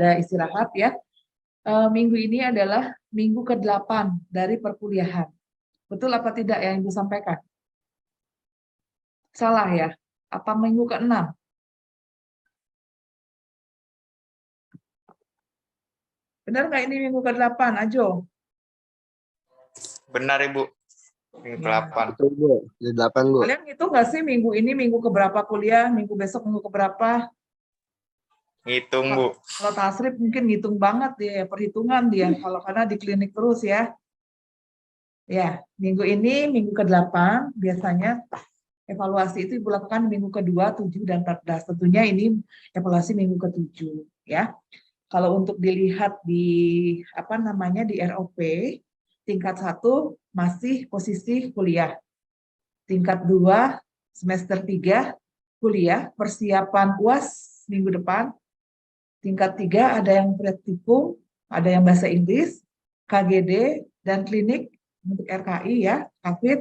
ada istirahat ya. Minggu ini adalah minggu ke-8 dari perkuliahan. Betul apa tidak yang Ibu sampaikan? Salah ya? Apa minggu ke-6? Benar nggak ini minggu ke-8, Ajo? Benar, Ibu. Minggu ke-8. Betul, Bu. Di 8, Bu. Kalian ngitung nggak sih minggu ini minggu keberapa kuliah, minggu besok minggu keberapa? Ngitung, Bu. Kalau Tasrif mungkin ngitung banget dia, perhitungan dia. Kalau karena di klinik terus ya. Ya, minggu ini minggu ke-8 biasanya evaluasi itu Ibu lakukan minggu ke-2, 7, dan 14. Tentunya ini evaluasi minggu ke-7 ya. Kalau untuk dilihat di di ROP, tingkat 1 masih posisi kuliah. Tingkat 2 semester 3 kuliah, persiapan UAS minggu depan. Tingkat 3 ada yang praktikum, ada yang bahasa Inggris, KGD, dan klinik untuk RKI ya, COVID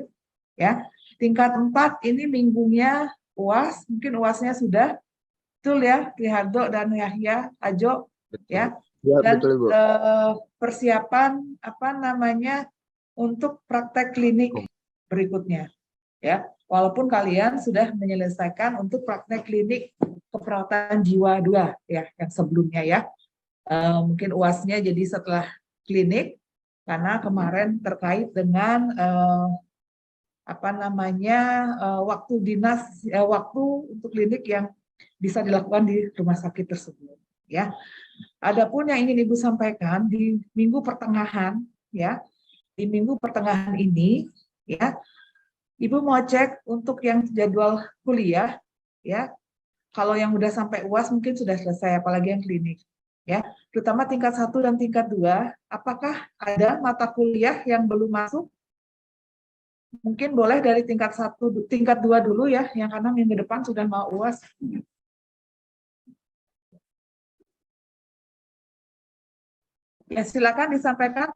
ya. Tingkat 4 ini minggunya UAS, mungkin UASnya sudah betul ya, Trihardo dan Yahya, Ajo ya. Ya, Dan betul, Bu. persiapan untuk praktek klinik berikutnya ya. Walaupun kalian sudah menyelesaikan untuk praktek klinik keperawatan jiwa 2 ya, yang sebelumnya ya. Mungkin UASnya jadi setelah klinik karena kemarin terkait dengan waktu dinas, waktu untuk klinik yang bisa dilakukan di rumah sakit tersebut ya. Adapun yang ingin Ibu sampaikan di minggu pertengahan ya, di minggu pertengahan ini ya, Ibu mau cek untuk yang jadwal kuliah ya. Kalau yang udah sampai UAS mungkin sudah selesai, apalagi yang klinik ya. Terutama tingkat 1 dan tingkat 2, apakah ada mata kuliah yang belum masuk? Mungkin boleh dari tingkat 1, tingkat 2 dulu ya, yang karena minggu depan sudah mau UAS. Ya, silakan disampaikan.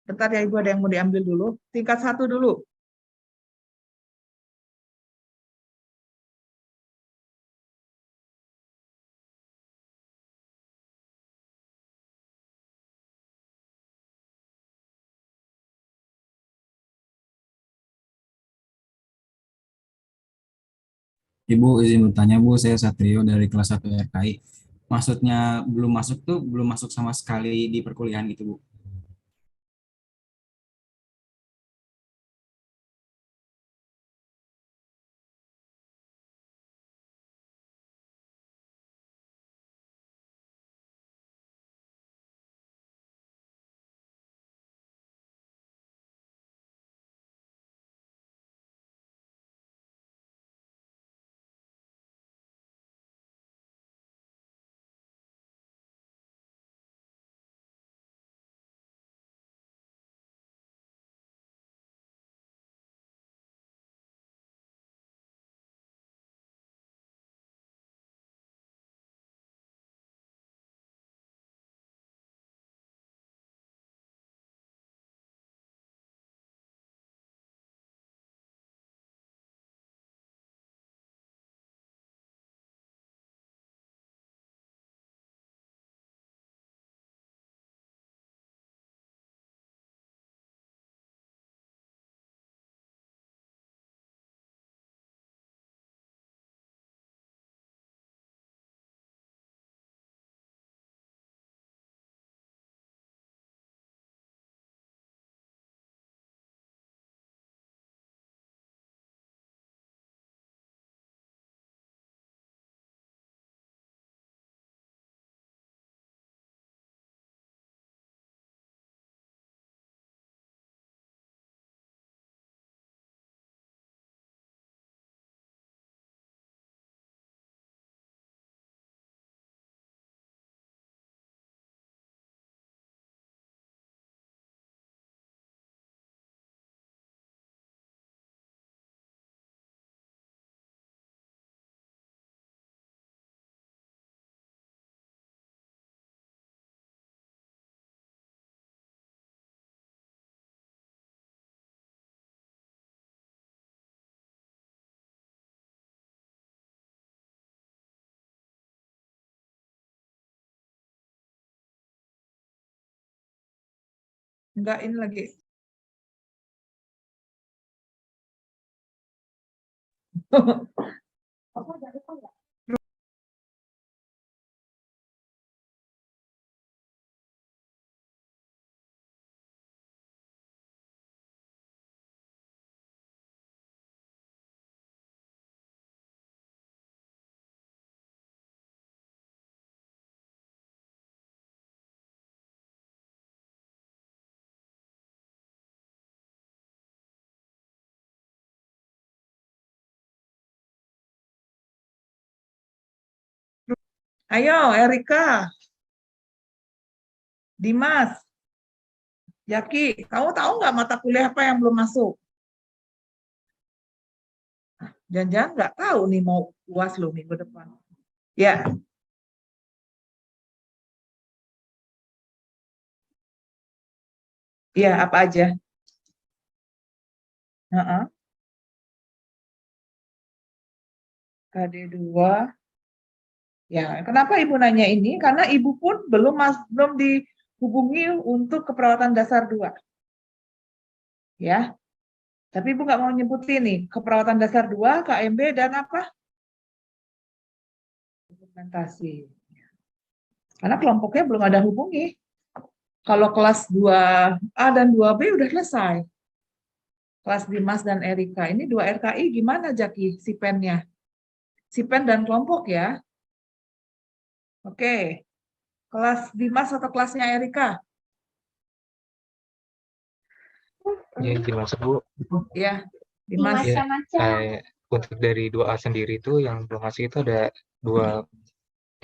Bentar ya Ibu, ada yang mau diambil dulu. Tingkat 1 dulu. Ibu izin bertanya Bu, saya Satrio dari kelas 1 RKI. Maksudnya belum masuk tuh belum masuk sama sekali di perkuliahan gitu Bu? Enggak, ini lagi. Ayo, Erika, Dimas, Yaki, kamu tahu nggak mata kuliah apa yang belum masuk? Jangan-jangan nggak tahu nih mau UAS lo minggu depan. Ya, ya apa aja? Heeh. KD2. Ya, kenapa Ibu nanya ini? Karena Ibu pun belum dihubungi untuk keperawatan dasar 2. Ya. Tapi Ibu nggak mau nyebutin nih, keperawatan dasar 2, KMB, dan apa? Dokumentasi. Karena kelompoknya belum ada hubungi. Kalau kelas 2A dan 2B udah selesai. Kelas Dimas dan Erika. Ini 2 RKI gimana, Jaki, sipennya? Sipen dan kelompok ya. Oke. Kelas Dimas atau kelasnya Erika? Ya, dimasuk Bu. Ya, Dimas. Ya, untuk dari 2A sendiri itu yang belum masuk itu ada 2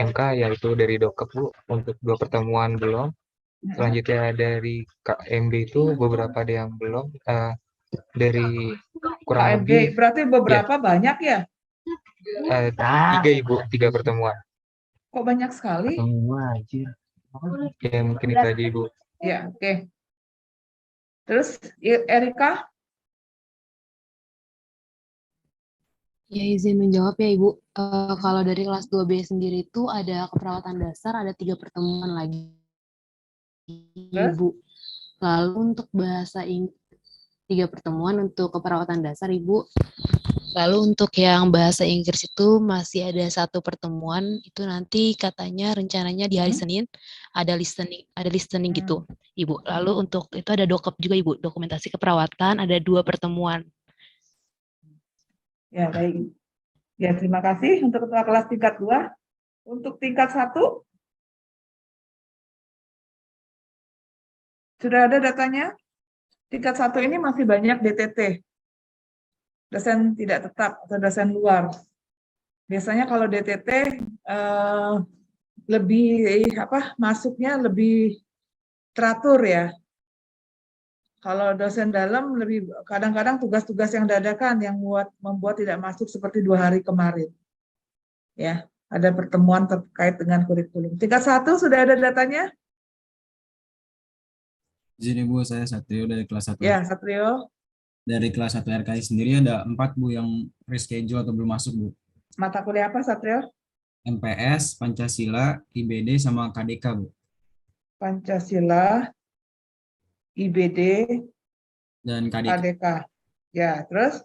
MK, yaitu dari Dokep Bu, untuk 2 pertemuan belum. Selanjutnya dari KMB itu beberapa ada yang belum, dari kurang KMB, lebih berarti beberapa banyak ya? 3 Ibu, 3 pertemuan. Kok banyak sekali? Ya mungkin itu aja Ibu. Ya, oke. Terus Erika? Ya, izin menjawab ya Ibu. Kalau dari kelas 2B sendiri itu ada keperawatan dasar, ada 3 pertemuan lagi Ibu. Lalu untuk bahasa Inggris 3 pertemuan untuk keperawatan dasar Ibu. Lalu untuk yang bahasa Inggris itu masih ada 1 pertemuan, itu nanti katanya rencananya di hari Senin ada listening gitu Ibu. Lalu untuk itu ada dokep juga Ibu, dokumentasi keperawatan ada 2 pertemuan. Ya, baik. Ya, terima kasih untuk ketua kelas tingkat 2. Untuk tingkat 1, sudah ada datanya? Tingkat 1 ini masih banyak DTT, dosen tidak tetap atau dosen luar. Biasanya kalau DTT lebih masuknya lebih teratur ya. Kalau dosen dalam lebih kadang-kadang tugas-tugas yang dadakan yang membuat tidak masuk seperti 2 hari kemarin. Ya, ada pertemuan terkait dengan kurikulum. Tingkat 1 sudah ada datanya? Jadi Bu, saya Satrio dari kelas 1. Ya, Satrio. Dari kelas 1 RKI sendiri ada 4 Bu yang reschedule atau belum masuk Bu. Mata kuliah apa, Satrio? MPS, Pancasila, IBD, sama KDK Bu. Pancasila, IBD, Dan KDK. KDK. Ya, terus?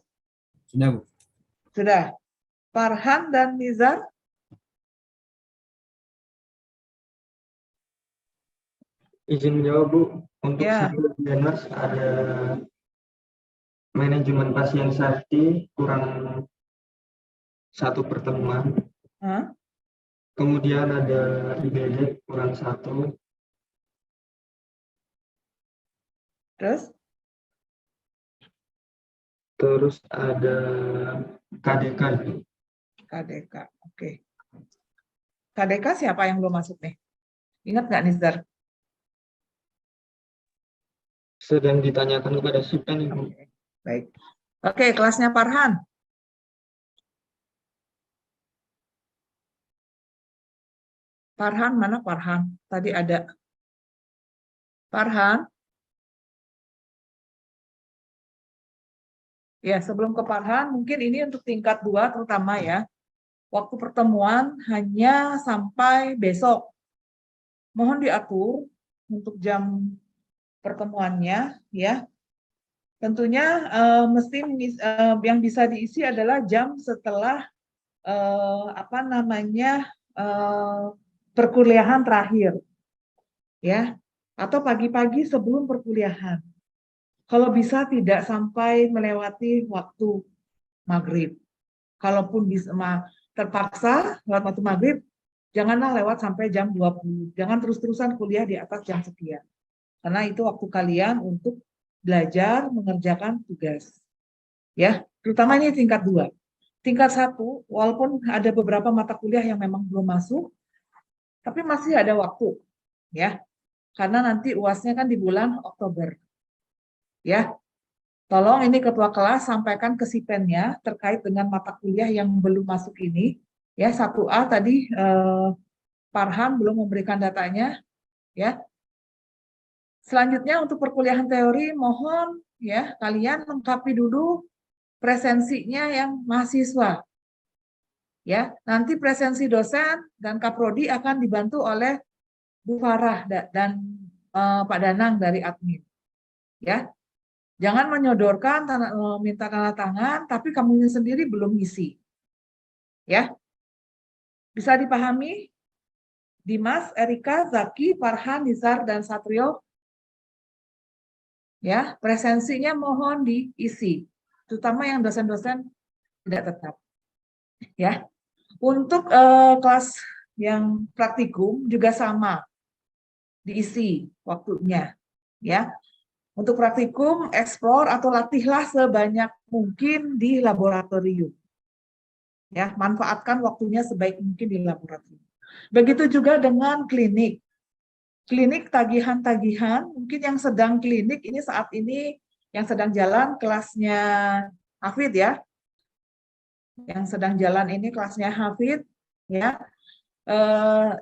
Sudah Bu. Sudah. Farhan dan Nizar? Izin menjawab Bu, untuk Ya. Dinas ada manajemen pasien safety kurang 1 pertemuan. Kemudian ada IBD kurang 1. Terus ada KDK. KDK, oke. KDK siapa yang belum masuk nih? Ingat nggak, Nizar? Sedang ditanyakan kepada Sipen Ibu. Baik. Oke, kelasnya Farhan. Farhan, mana Farhan? Tadi ada. Farhan? Ya, sebelum ke Farhan, mungkin ini untuk tingkat 2 terutama ya. Waktu pertemuan hanya sampai besok. Mohon diatur untuk jam pertemuannya, ya. Tentunya mesti yang bisa diisi adalah jam setelah perkuliahan terakhir, ya, atau pagi-pagi sebelum perkuliahan. Kalau bisa tidak sampai melewati waktu maghrib. Kalaupun bisa terpaksa lewat waktu maghrib, janganlah lewat sampai jam 20. Jangan terus-terusan kuliah di atas jam sekian. Karena itu waktu kalian untuk belajar, mengerjakan tugas. Ya, terutama ini tingkat 2. Tingkat 1, walaupun ada beberapa mata kuliah yang memang belum masuk, tapi masih ada waktu. Ya, karena nanti UAS-nya kan di bulan Oktober. Ya, tolong ini ketua kelas sampaikan ke Sipennya terkait dengan mata kuliah yang belum masuk ini. Ya, 1A tadi Farhan belum memberikan datanya. Ya. Selanjutnya untuk perkuliahan teori mohon ya kalian lengkapi dulu presensinya yang mahasiswa. Ya, nanti presensi dosen dan Kaprodi akan dibantu oleh Bu Farah dan Pak Danang dari admin. Ya. Jangan menyodorkan minta tanda tangan tapi kamu sendiri belum ngisi. Ya. Bisa dipahami? Dimas, Erika, Zaki, Farhan, Nizar, dan Satrio. Ya, presensinya mohon diisi, terutama yang dosen-dosen tidak tetap. Ya, untuk kelas yang praktikum juga sama, diisi waktunya. Ya, untuk praktikum, eksplor atau latihlah sebanyak mungkin di laboratorium. Ya, manfaatkan waktunya sebaik mungkin di laboratorium. Begitu juga dengan klinik. Klinik tagihan-tagihan, mungkin yang sedang klinik ini saat ini yang sedang jalan kelasnya Hafid ya. Yang sedang jalan ini kelasnya Hafid ya.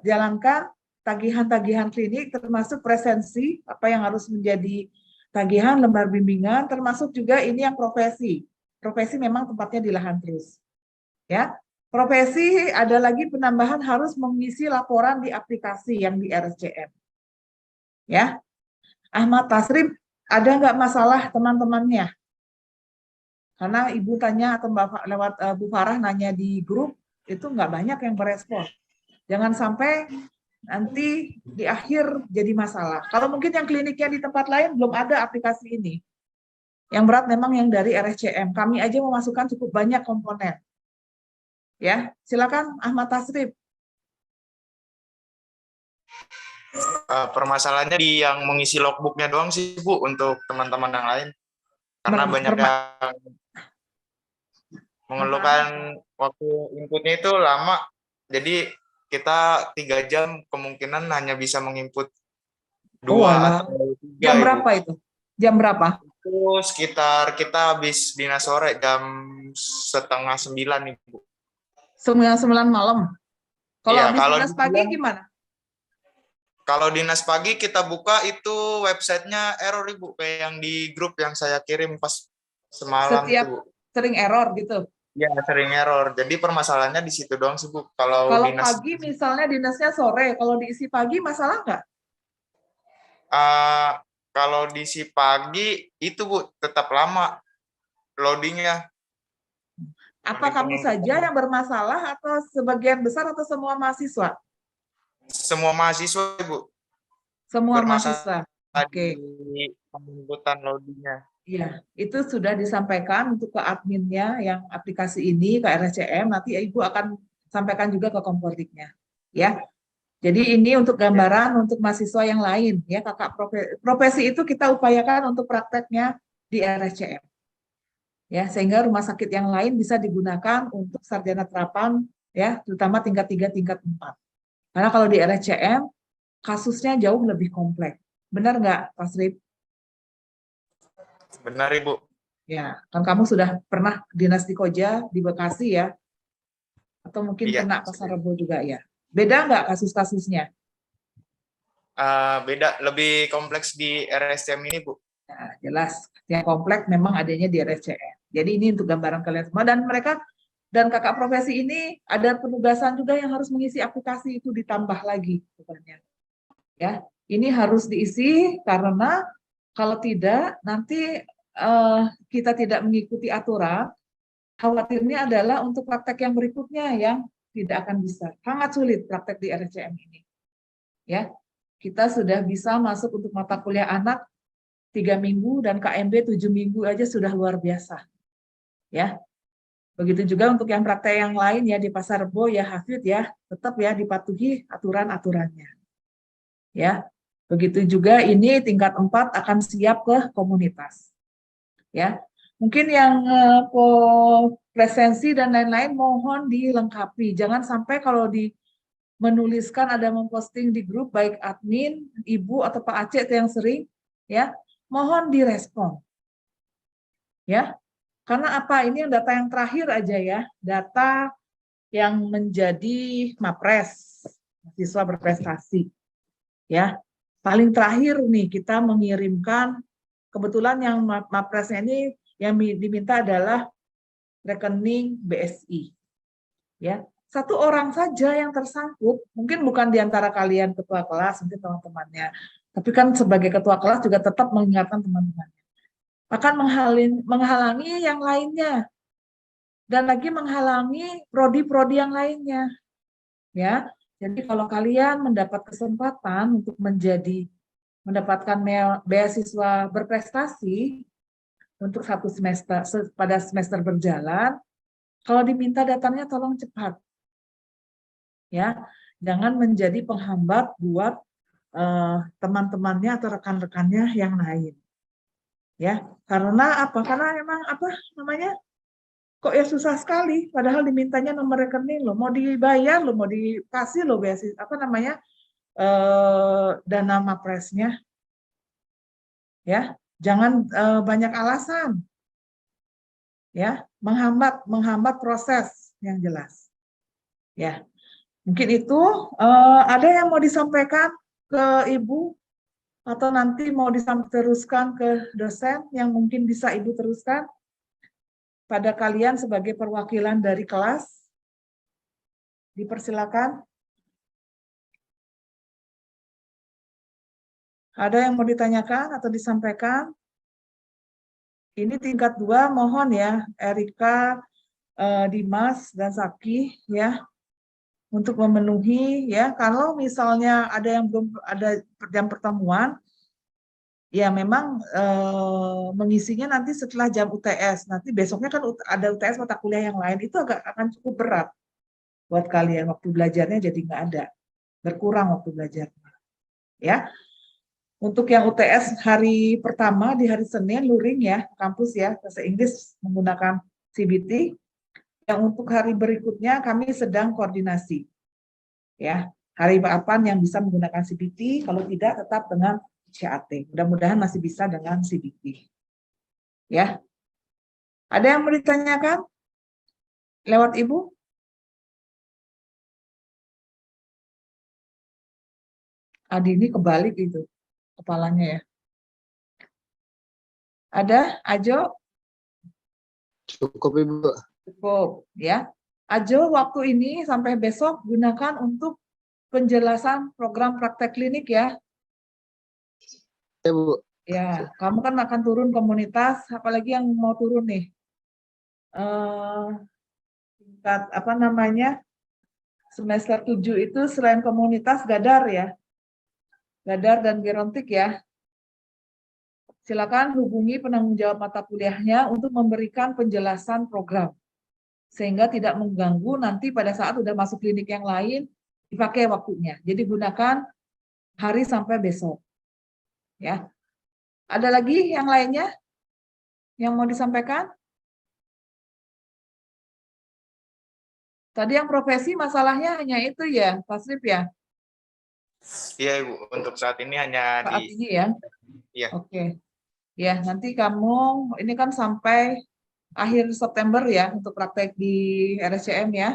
Jalankan tagihan-tagihan klinik termasuk presensi apa yang harus menjadi tagihan lembar bimbingan termasuk juga ini yang profesi. Profesi memang tempatnya di lahan terus. Ya. Profesi ada lagi penambahan harus mengisi laporan di aplikasi yang di RSCM. Ya, Ahmad Tasrib ada nggak masalah teman-temannya? Karena ibu tanya atau lewat Bu Farah nanya di grup itu nggak banyak yang berespon. Jangan sampai nanti di akhir jadi masalah. Kalau mungkin yang kliniknya di tempat lain belum ada aplikasi ini. Yang berat memang yang dari RSCM. Kami aja memasukkan cukup banyak komponen. Ya, silakan Ahmad Tasrib. Permasalahannya di yang mengisi logbooknya doang sih Bu untuk teman-teman yang lain karena banyak yang mengeluhkan waktu inputnya itu lama jadi kita 3 jam kemungkinan hanya bisa menginput 2 atau 3. Jam berapa itu? Jam berapa? Itu sekitar kita habis dinas sore jam 8:30 Ibu. 9 malam. Kalau Iya, habis kalau dinas pagi gimana? Kalau dinas pagi kita buka itu websitenya error Ibu kayak yang di grup yang saya kirim pas semalam Setiap tuh. sering error gitu. Ya sering error. Jadi permasalahannya di situ doang sih Bu. Kalau dinas pagi misalnya dinasnya sore, kalau diisi pagi masalah nggak? Kalau diisi pagi itu Bu tetap lama loadingnya. Apa kamu saja yang bermasalah atau sebagian besar atau semua mahasiswa? Semua mahasiswa Ibu. Semua Bermasalah mahasiswa. Oke. di penginputan loadingnya. Iya, itu sudah disampaikan untuk ke adminnya yang aplikasi ini ke RSCM. Nanti Ibu akan sampaikan juga ke Kompordiknya. Ya. Jadi ini untuk gambaran untuk mahasiswa yang lain ya, kakak profesi itu kita upayakan untuk prakteknya di RSCM. Ya, sehingga rumah sakit yang lain bisa digunakan untuk sarjana terapan ya, terutama tingkat 3, tingkat 4. Karena kalau di RSCM kasusnya jauh lebih kompleks. Benar nggak, Pak Srip? Benar Ibu. Ya, kan kamu sudah pernah dinas di Koja, di Bekasi ya? Atau mungkin pernah Pasar Rebo juga ya? Beda nggak kasus-kasusnya? Beda, lebih kompleks di RSCM ini Bu. Nah, jelas, yang kompleks memang adanya di RSCM. Jadi ini untuk gambaran kalian semua. Dan mereka dan kakak profesi ini ada penugasan juga yang harus mengisi aplikasi itu ditambah lagi bebannya. Ya, ini harus diisi karena Kalau tidak, nanti kita tidak mengikuti aturan, khawatirnya adalah untuk praktek yang berikutnya yang tidak akan bisa. Sangat sulit praktek di RSCM ini. Ya, kita sudah bisa masuk untuk mata kuliah anak 3 minggu dan KMB 7 minggu aja sudah luar biasa. Ya. Begitu juga untuk yang praktek yang lain ya di Pasar Rebo ya Hafid ya, tetap ya dipatuhi aturan-aturannya. Ya. Begitu juga ini tingkat 4 akan siap ke komunitas. Ya. Mungkin yang presensi dan lain-lain mohon dilengkapi. Jangan sampai kalau menuliskan ada memposting di grup baik admin, ibu atau Pak Aceh yang sering ya, mohon direspon. Ya. Karena apa? Ini yang data yang terakhir aja ya, data yang menjadi MAPRES, mahasiswa berprestasi. Ya, paling terakhir nih kita mengirimkan, kebetulan yang MAPRESnya ini yang diminta adalah rekening BSI. Ya, 1 orang saja yang tersangkut, mungkin bukan di antara kalian ketua kelas, mungkin teman-temannya, tapi kan sebagai ketua kelas juga tetap mengingatkan teman-temannya. Akan menghalangi yang lainnya dan lagi menghalangi prodi-prodi yang lainnya ya. Jadi kalau kalian mendapat kesempatan untuk mendapatkan beasiswa berprestasi untuk 1 semester pada semester berjalan, kalau diminta datanya tolong cepat ya, jangan menjadi penghambat buat teman-temannya atau rekan-rekannya yang lain. Ya, karena apa? Karena emang apa namanya? Kok ya susah sekali, padahal dimintanya nomor rekening loh, mau dibayar loh, mau dikasih loh beasiswa apa namanya dana MAPRES-nya. Ya, jangan banyak alasan. Ya, menghambat proses yang jelas. Ya, mungkin itu ada yang mau disampaikan ke Ibu atau nanti mau diteruskan ke dosen yang mungkin bisa Ibu teruskan pada kalian sebagai perwakilan dari kelas. Dipersilakan. Ada yang mau ditanyakan atau disampaikan? Ini tingkat 2, mohon ya, Erika, Dimas, dan Saki ya, untuk memenuhi ya. Kalau misalnya ada yang belum ada jam pertemuan, ya memang mengisinya nanti setelah jam UTS. Nanti besoknya kan ada UTS mata kuliah yang lain, itu akan cukup berat buat kalian, waktu belajarnya jadi nggak ada, berkurang waktu belajarnya. Ya, untuk yang UTS hari pertama di hari Senin luring ya, kampus ya, bahasa Inggris menggunakan CBT. Yang untuk hari berikutnya kami sedang koordinasi. Ya, hari kapan yang bisa menggunakan CBT, kalau tidak tetap dengan CAT. Mudah-mudahan masih bisa dengan CBT. Ya. Ada yang mau ditanyakan? Lewat Ibu? Adi ini kebalik itu kepalanya ya. Ada? Ajo? Cukup Ibu. Cukup ya. Ajo, waktu ini sampai besok gunakan untuk penjelasan program praktek klinik ya. Ya Bu. Ya, kamu kan akan turun komunitas, apalagi yang mau turun nih. Tingkat apa namanya? Semester 7 itu selain komunitas Gadar ya. Gadar dan Gerontik ya. Silakan hubungi penanggung jawab mata kuliahnya untuk memberikan penjelasan program. Sehingga tidak mengganggu nanti pada saat udah masuk klinik yang lain, dipakai waktunya. Jadi gunakan hari sampai besok. Ya. Ada lagi yang lainnya yang mau disampaikan? Tadi yang profesi masalahnya hanya itu ya, Pak Srip ya? Iya Ibu, untuk saat ini hanya Saat di ini ya? Iya. Oke. Ya, nanti kamu, ini kan sampai akhir September ya, untuk praktek di RSCM ya.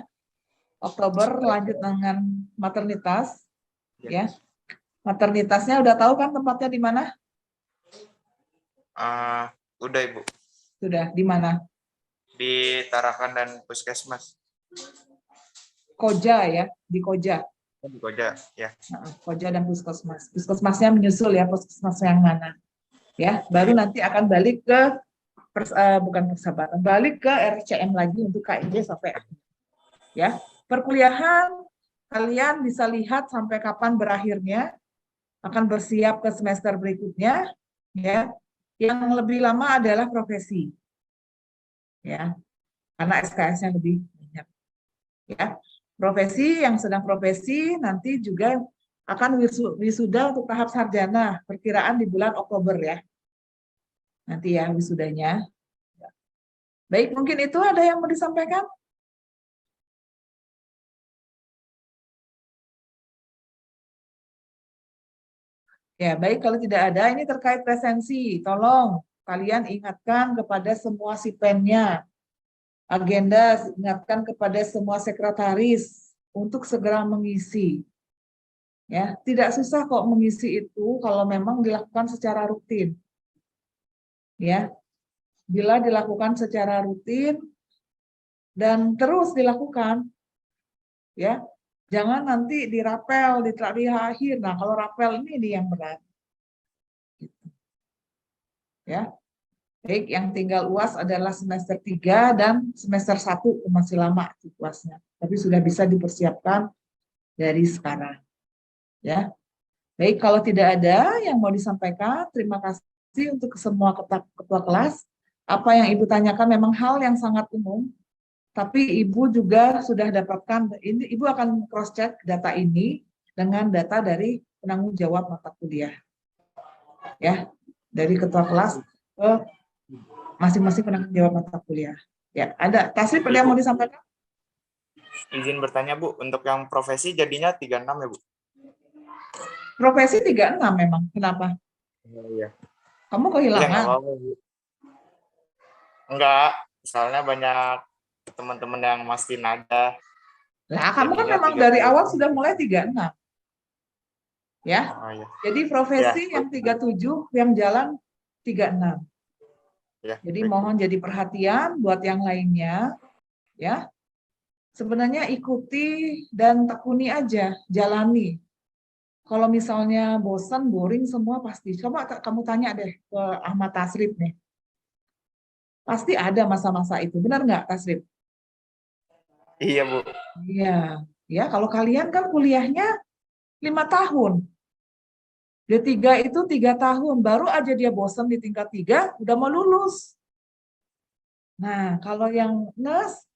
Oktober lanjut dengan maternitas. Ya. Maternitasnya udah tahu kan tempatnya di mana? Udah Ibu, Sudah, di mana? di Tarakan dan Puskesmas. Koja ya, di Koja. Di Koja, ya. Koja dan Puskesmas. Puskesmasnya menyusul ya, puskesmas yang mana? Ya, baru nanti akan balik ke bukan persahabatan, balik ke RCM lagi untuk KIJ sampai akhir. Ya, perkuliahan kalian bisa lihat sampai kapan berakhirnya, akan bersiap ke semester berikutnya, ya. Yang lebih lama adalah profesi, ya, karena SKS-nya lebih banyak, ya. Profesi yang sedang profesi nanti juga akan wisuda untuk tahap sarjana, perkiraan di bulan Oktober ya. Nanti ya wisudanya. Baik, mungkin itu ada yang mau disampaikan? Ya, baik, kalau tidak ada, ini terkait presensi. Tolong kalian ingatkan kepada semua sipennya, agenda, ingatkan kepada semua sekretaris untuk segera mengisi. Ya, tidak susah kok mengisi itu kalau memang dilakukan secara rutin. Ya, bila dilakukan secara rutin dan terus dilakukan, ya, jangan nanti dirapel di akhir. Nah, kalau rapel ini yang berat. Ya. Baik, yang tinggal UAS adalah semester 3 dan semester 1 masih lama UASnya. Tapi sudah bisa dipersiapkan dari sekarang. Ya. Baik, kalau tidak ada yang mau disampaikan, terima kasih untuk semua ketua kelas. Apa yang Ibu tanyakan memang hal yang sangat umum, tapi Ibu juga sudah dapatkan, ini Ibu akan cross-check data ini dengan data dari penanggung jawab mata kuliah. Ya, dari ketua kelas ke masing-masing penanggung jawab mata kuliah. Ya, ada. Tasrif, ada yang mau disampaikan? Izin bertanya, Bu, untuk yang profesi jadinya 36 ya, Bu? Profesi 36 memang. Kenapa? Iya. Kamu Iya, kehilangan? nggak apa-apa, Bu. Enggak, soalnya banyak teman-teman yang mastiin aja. Nah, kamu kan Jadinya memang 36. dari awal sudah mulai 36. Ya. Oh, iya. Jadi profesi Ya. yang 37, yang jalan 36. Ya, Jadi baik. mohon jadi perhatian buat yang lainnya, ya. Sebenarnya ikuti dan tekuni aja, jalani. Kalau misalnya bosan, boring semua pasti. Coba kamu tanya deh ke Ahmad Tasrif nih. Pasti ada masa-masa itu, benar nggak Tasrif? Iya, Bu. Iya, ya. Kalau kalian kan kuliahnya 5 tahun. D3 itu 3 tahun, baru aja dia bosan di tingkat 3, udah mau lulus. Nah, kalau yang nurse,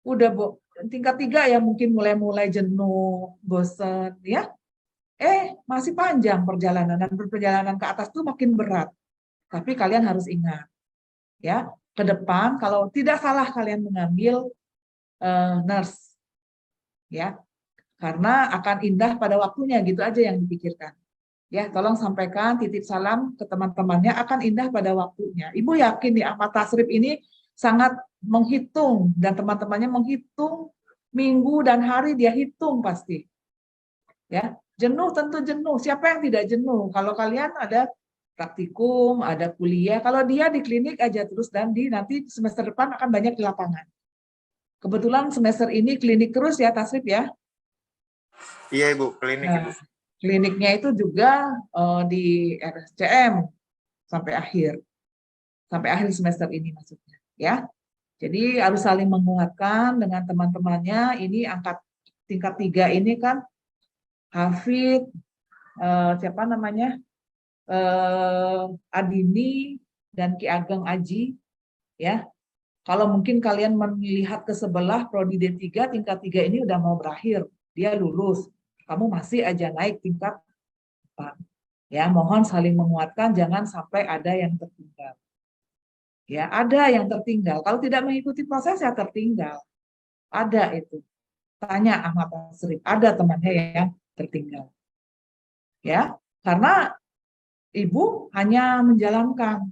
udah tingkat 3 ya mungkin mulai-mulai jenuh, bosan, ya. Masih panjang perjalanan, dan perjalanan ke atas tuh makin berat. Tapi kalian harus ingat, ya, ke depan kalau tidak salah kalian mengambil nurse, ya, karena akan indah pada waktunya, gitu aja yang dipikirkan. Ya, tolong sampaikan titip salam ke teman-temannya, akan indah pada waktunya. Ibu yakin nih Ahmad Tasrif ini sangat menghitung, dan teman-temannya menghitung minggu dan hari, dia hitung pasti. Ya, jenuh tentu jenuh. Siapa yang tidak jenuh? Kalau kalian ada praktikum, ada kuliah, kalau dia di klinik aja terus, dan nanti semester depan akan banyak di lapangan. Kebetulan semester ini klinik terus ya Tasrif ya. Iya, Ibu, klinik, Ibu. Kliniknya itu juga di RSCM sampai akhir semester ini maksudnya, ya. Jadi harus saling menguatkan dengan teman-temannya. Ini angkat tingkat 3 ini kan Hafid, siapa namanya, Adini dan Ki Ageng Aji, ya. Kalau mungkin kalian melihat ke sebelah prodi D3 tingkat 3 ini udah mau berakhir, dia lulus, kamu masih aja naik tingkat 4. Ya, mohon saling menguatkan, jangan sampai ada yang tertinggal. Ya, ada yang tertinggal. Kalau tidak mengikuti proses ya tertinggal. Ada itu. Tanya Ahmad Tasrif, ada temannya yang tertinggal. Ya, karena ibu hanya menjalankan.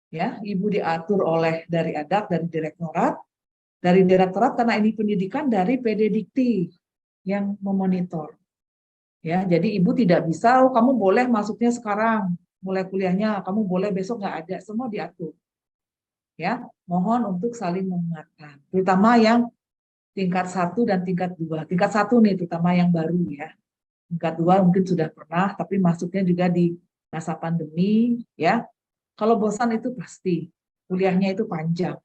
Ya, ibu diatur oleh dari ADAK, dari direktorat karena ini pendidikan, dari PD Dikti yang memonitor. Ya, jadi ibu tidak bisa, kamu boleh masuknya sekarang, mulai kuliahnya, kamu boleh besok, nggak ada, semua diatur. Ya, mohon untuk saling mengingatkan, terutama yang tingkat 1 dan tingkat 2. Tingkat 1 nih, terutama yang baru ya. Tingkat 2 mungkin sudah pernah, tapi masuknya juga di masa pandemi, ya. Kalau bosan itu pasti, kuliahnya itu panjang,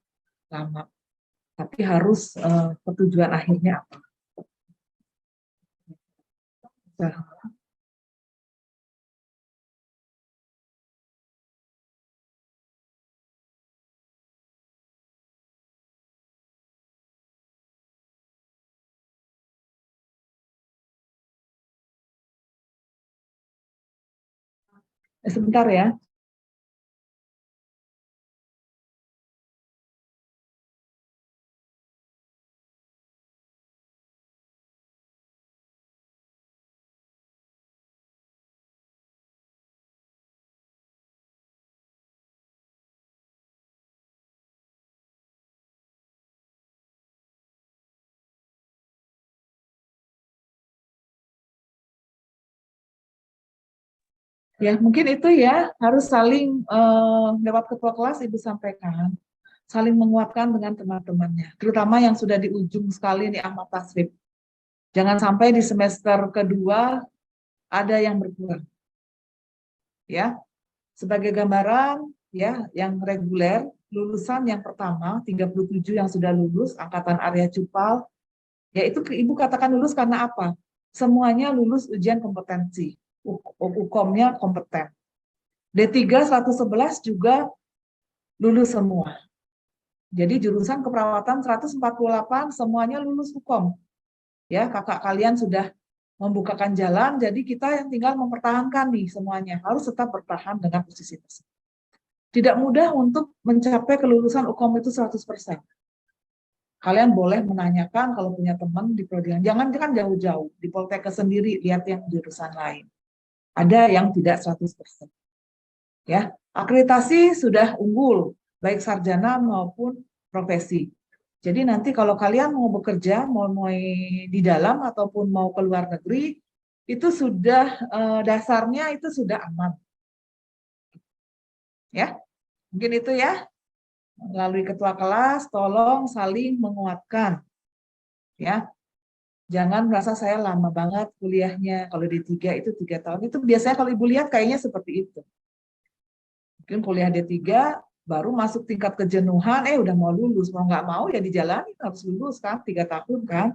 lama. Tapi harus tujuan akhirnya apa? Nah, sebentar ya. Ya, mungkin itu ya, harus saling lewat ketua kelas Ibu sampaikan, saling menguatkan dengan teman-temannya, terutama yang sudah di ujung sekali nih Ahmad Tasrif. Jangan sampai di semester kedua ada yang berkurang. Ya, sebagai gambaran ya, yang reguler, lulusan yang pertama 37 yang sudah lulus angkatan Arya Cupal, ya itu Ibu katakan lulus karena apa? Semuanya lulus ujian kompetensi. UKOM-nya kompeten. D3 111 juga lulus semua. Jadi jurusan keperawatan 148 semuanya lulus UKOM. Ya, kakak kalian sudah membukakan jalan, jadi kita yang tinggal mempertahankan nih semuanya. Harus tetap bertahan dengan posisi tersebut. Tidak mudah untuk mencapai kelulusan UKOM itu 100%. Kalian boleh menanyakan kalau punya teman di prodi yang jangan jauh-jauh, di Poltekkes sendiri lihat yang jurusan lain. Ada yang tidak 100%. Ya, akreditasi sudah unggul, baik sarjana maupun profesi. Jadi nanti kalau kalian mau bekerja, mau di dalam ataupun mau ke luar negeri, itu sudah dasarnya itu sudah aman. Ya, mungkin itu ya. Melalui ketua kelas, tolong saling menguatkan. Ya, jangan merasa saya lama banget kuliahnya. Kalau D3 itu 3 tahun. Itu biasanya kalau Ibu lihat kayaknya seperti itu. Mungkin kuliah D3 baru masuk tingkat kejenuhan, udah mau lulus. Mau nggak mau ya dijalani, harus lulus kan, 3 tahun kan.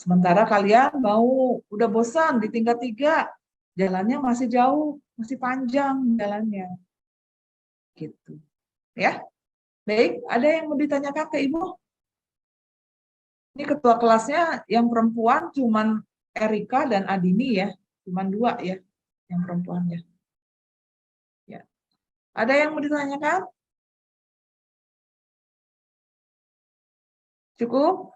Sementara kalian mau udah bosan di tingkat 3, jalannya masih jauh, masih panjang jalannya. Gitu. Ya. Baik, ada yang mau ditanyakan ke Ibu? Ini ketua kelasnya yang perempuan cuman Erika dan Adini ya, cuman 2 ya yang perempuannya. Ya. Ada yang mau ditanyakan? Cukup?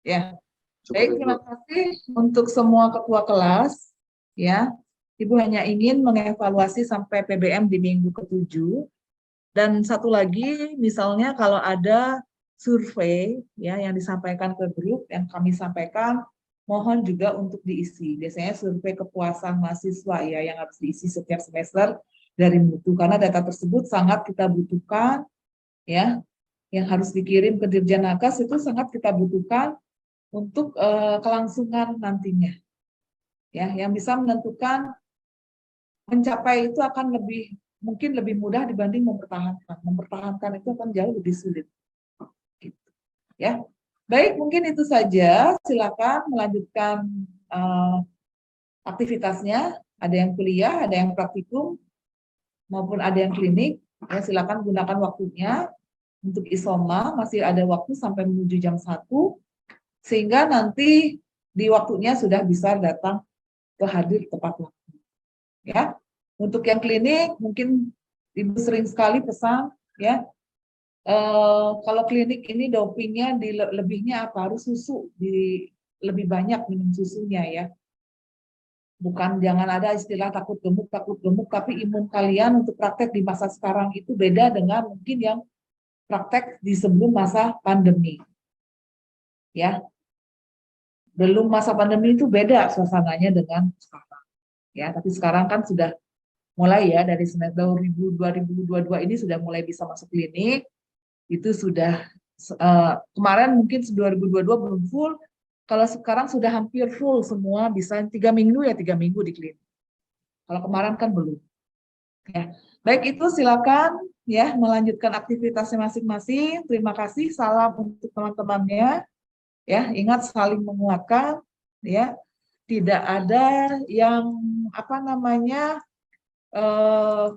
Ya. Baik, terima kasih untuk semua ketua kelas. Ya, Ibu hanya ingin mengevaluasi sampai PBM di minggu ke-7. Dan satu lagi, misalnya kalau ada survei ya yang disampaikan ke grup yang kami sampaikan, mohon juga untuk diisi. Biasanya survei kepuasan mahasiswa ya yang harus diisi setiap semester dari mutu, karena data tersebut sangat kita butuhkan ya, yang harus dikirim ke Dirjen Nakes itu sangat kita butuhkan untuk kelangsungan nantinya. Ya, yang bisa menentukan mencapai itu akan mungkin lebih mudah dibanding mempertahankan. Mempertahankan itu akan jauh lebih sulit. Gitu. Ya, baik, mungkin itu saja. Silakan melanjutkan aktivitasnya. Ada yang kuliah, ada yang praktikum, maupun ada yang klinik. Ya, silakan gunakan waktunya. Untuk isoma masih ada waktu sampai menuju jam 1, sehingga nanti di waktunya sudah bisa datang ke hadir tepat waktu. Ya, untuk yang klinik mungkin Ibu sering sekali pesan ya, kalau klinik ini dopingnya lebihnya apa, harus susu, lebih banyak minum susunya ya. Bukan, jangan ada istilah takut gemuk, tapi imun kalian untuk praktek di masa sekarang itu beda dengan mungkin yang praktek di sebelum masa pandemi. Ya, belum masa pandemi itu beda suasananya dengan sekarang. Ya, tapi sekarang kan sudah mulai ya, dari semester 2022 ini sudah mulai bisa masuk klinik. Itu sudah kemarin mungkin 2022 belum full, kalau sekarang sudah hampir full semua, bisa 3 minggu ya 3 minggu di klinik. Kalau kemarin kan belum. Ya. Baik, itu silakan ya melanjutkan aktivitasnya masing-masing. Terima kasih. Salam untuk teman-temannya. Ya, ingat saling menguatkan ya. Tidak ada yang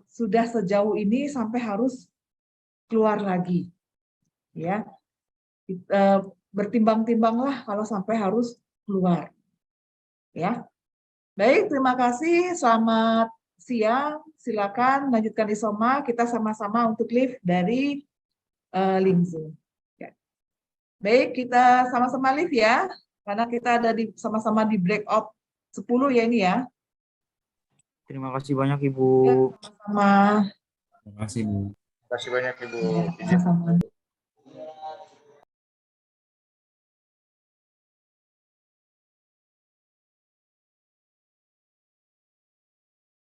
sudah sejauh ini sampai harus keluar lagi. Ya. Bertimbang-timbanglah kalau sampai harus keluar. Ya. Baik, terima kasih. Selamat siang. Silakan lanjutkan isoma. Kita sama-sama untuk live dari link Zoom. Ya. Baik, kita sama-sama live ya. Karena kita ada sama-sama di breakout 10 ya ini ya. Terima kasih banyak Ibu. Ya, sama-sama. Terima kasih Bu. Terima kasih banyak Ibu. Ya, sama-sama.